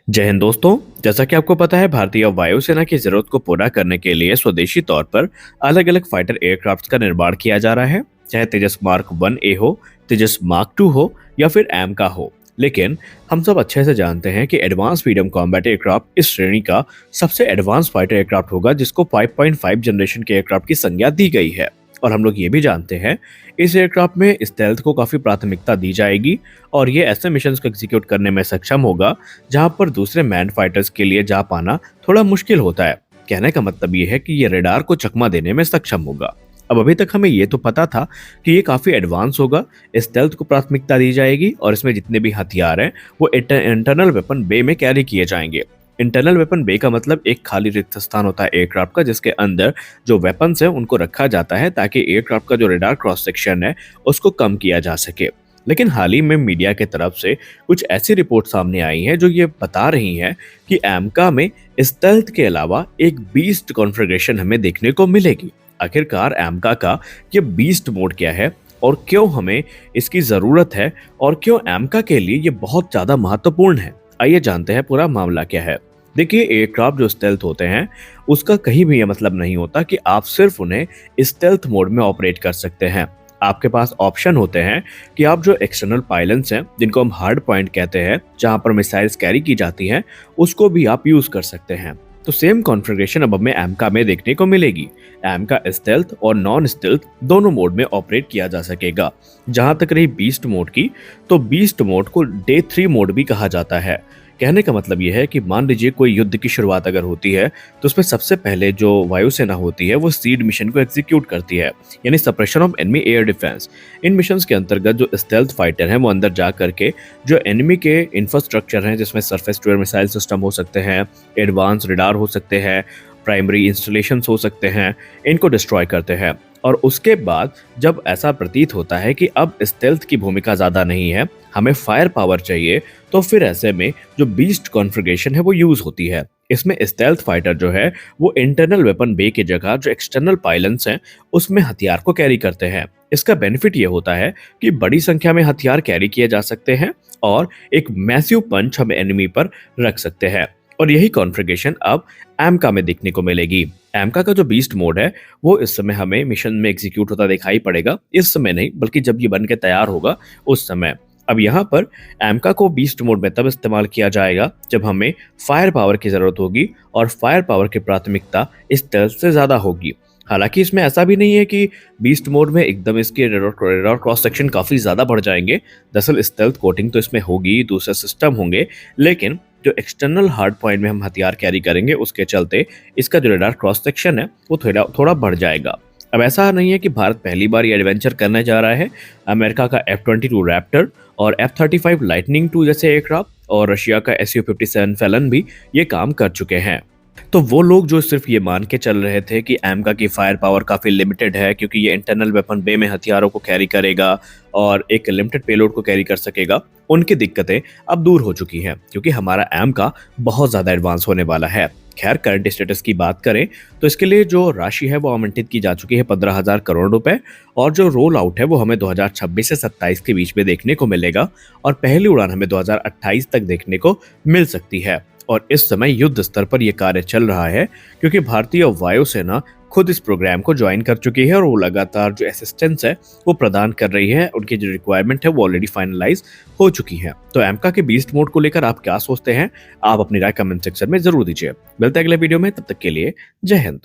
जय हिंद दोस्तों। जैसा कि आपको पता है, भारतीय वायुसेना की जरूरत को पूरा करने के लिए स्वदेशी तौर पर अलग अलग फाइटर एयरक्राफ्ट का निर्माण किया जा रहा है, चाहे तेजस मार्क 1A हो, तेजस मार्क 2 हो या फिर एम का हो। लेकिन हम सब अच्छे से जानते हैं कि एडवांस मीडियम कॉम्बैट एयरक्राफ्ट इस श्रेणी का सबसे एडवांस फाइटर एयरक्राफ्ट होगा, जिसको 5.5 जनरेशन के एयरक्राफ्ट की संज्ञा दी गई है। और हम लोग ये भी जानते हैं, इस एयरक्राफ्ट में स्टेल्थ को काफी प्राथमिकता दी जाएगी और ये ऐसे मिशन को एग्जीक्यूट करने में सक्षम होगा जहां पर दूसरे मैन फाइटर्स के लिए जा पाना थोड़ा मुश्किल होता है। कहने का मतलब ये है कि ये रेडार को चकमा देने में सक्षम होगा। अब अभी तक हमें ये तो पता था कि ये काफी एडवांस होगा, स्टेल्थ को प्राथमिकता दी जाएगी और इसमें जितने भी हथियार हैं वो इंटरनल वेपन बे में कैरी किए जाएंगे। इंटरनल वेपन बे का मतलब एक खाली रिक्त स्थान होता है एयरक्राफ्ट का, जिसके अंदर जो वेपन्स हैं उनको रखा जाता है ताकि एयरक्राफ्ट का जो रेडार क्रॉस सेक्शन है उसको कम किया जा सके। लेकिन हाल ही में मीडिया की तरफ से कुछ ऐसी रिपोर्ट सामने आई हैं जो ये बता रही हैं कि एमका में स्टेल्थ के अलावा एक बीस्ट कॉन्फ़िगरेशन हमें देखने को मिलेगी। आखिरकार एमका का ये बीस्ट मोड क्या है और क्यों हमें इसकी ज़रूरत है और क्यों एमका के लिए ये बहुत ज़्यादा महत्वपूर्ण है, आइए जानते हैं पूरा मामला क्या है। देखिए, एयरक्राफ्ट जो स्टेल्थ होते हैं उसका कहीं भी ये मतलब नहीं होता कि आप सिर्फ उन्हें स्टेल्थ मोड में ऑपरेट कर सकते हैं। आपके पास ऑप्शन होते हैं कि आप जो एक्सटर्नल पायलट्स हैं, जिनको हम हार्ड पॉइंट कहते हैं, जहां पर मिसाइल्स कैरी की जाती हैं, उसको भी आप यूज कर सकते हैं। तो सेम कॉन्फ़िगरेशन अब हमें एमका में देखने को मिलेगी। एमका स्टेल्थ और नॉन स्टेल्थ दोनों मोड में ऑपरेट किया जा सकेगा। जहां तक रही बीस्ट मोड की, तो बीस्ट मोड को डे 3 मोड भी कहा जाता है। कहने का मतलब यह है कि मान लीजिए कोई युद्ध की शुरुआत अगर होती है तो उसमें सबसे पहले जो वायुसेना होती है वो सीड मिशन को एग्जीक्यूट करती है, यानी suppression of enemy air defence. In missions के अंतर्गत जो स्टेल्थ फाइटर हैं वो अंदर जा करके जो एनिमी के इंफ्रास्ट्रक्चर हैं, जिसमें surface to air missile system हो सकते हैं, एडवांस रडार हो सकते हैं, प्राइमरी इंस्टॉलेशंस हो सकते हैं, इनको डिस्ट्रॉय करते हैं। और उसके बाद जब ऐसा प्रतीत होता है कि अब स्टेल्थ की भूमिका ज़्यादा नहीं है, हमें फायर पावर चाहिए, तो फिर ऐसे में जो बीस्ट कॉन्फ़िगरेशन है वो यूज़ होती है। इसमें स्टेल्थ फाइटर जो है वो इंटरनल वेपन बे की जगह जो एक्सटर्नल पायलट्स हैं उसमें हथियार को कैरी करते हैं। इसका बेनिफिट ये होता है कि बड़ी संख्या में हथियार कैरी किए जा सकते हैं और एक मैसिव पंच हम एनिमी पर रख सकते हैं। और यही कॉन्फ़िगरेशन अब एमका में देखने को मिलेगी। एमका का जो बीस्ट मोड है वो इस समय हमें मिशन में एग्जीक्यूट होता दिखाई पड़ेगा। इस समय नहीं, बल्कि जब ये बन के तैयार होगा उस समय। अब यहाँ पर एमका को बीस्ट मोड में तब इस्तेमाल किया जाएगा जब हमें फायर पावर की जरूरत होगी और फायर पावर की प्राथमिकता स्टेल्थ से ज्यादा होगी। हालांकि इसमें ऐसा भी नहीं है कि बीस्ट मोड में एकदम इसके रेडार क्रॉस सेक्शन काफी ज्यादा बढ़ जाएंगे। दरअसल स्टेल्थ कोटिंग तो इसमें होगी, दूसरे सिस्टम होंगे, लेकिन जो एक्सटर्नल हार्ड पॉइंट में हम हथियार कैरी करेंगे उसके चलते इसका जो रेडार क्रॉस सेक्शन है वो थोड़ा थोड़ा बढ़ जाएगा। अब ऐसा नहीं है कि भारत पहली बार ये एडवेंचर करने जा रहा है। अमेरिका का F-22 रैप्टर और F-35 लाइटनिंग 2 जैसे एयरक्राफ्ट और रशिया का Su-57 फैलन भी ये काम कर चुके हैं। तो वो लोग जो सिर्फ ये मान के चल रहे थे कि एमका की फायर पावर काफ़ी लिमिटेड है क्योंकि ये इंटरनल वेपन बे में हथियारों को कैरी करेगा और एक लिमिटेड पेलोड को कैरी कर सकेगा, उनकी दिक्कतें अब दूर हो चुकी हैं क्योंकि हमारा एमका बहुत ज़्यादा एडवांस होने वाला है। खैर, करंट स्टेटस की बात करें तो इसके लिए जो राशि है वो आवंटित की जा चुकी है 15,000 करोड़ रुपए, और जो रोल आउट है वो हमें 2026 से 27 के बीच में देखने को मिलेगा और पहली उड़ान हमें 2028 तक देखने को मिल सकती है। और इस समय युद्ध स्तर पर यह कार्य चल रहा है क्योंकि भारतीय वायुसेना खुद इस प्रोग्राम को ज्वाइन कर चुकी है और वो लगातार जो असिस्टेंस है वो प्रदान कर रही है। उनकी जो रिक्वायरमेंट है वो ऑलरेडी फाइनलाइज हो चुकी है। तो एमका के बीस्ट मोड को लेकर आप क्या सोचते हैं? आप अपनी राय कमेंट सेक्शन में जरूर दीजिए। मिलते हैं अगले वीडियो में, तब तक के लिए जय हिंद।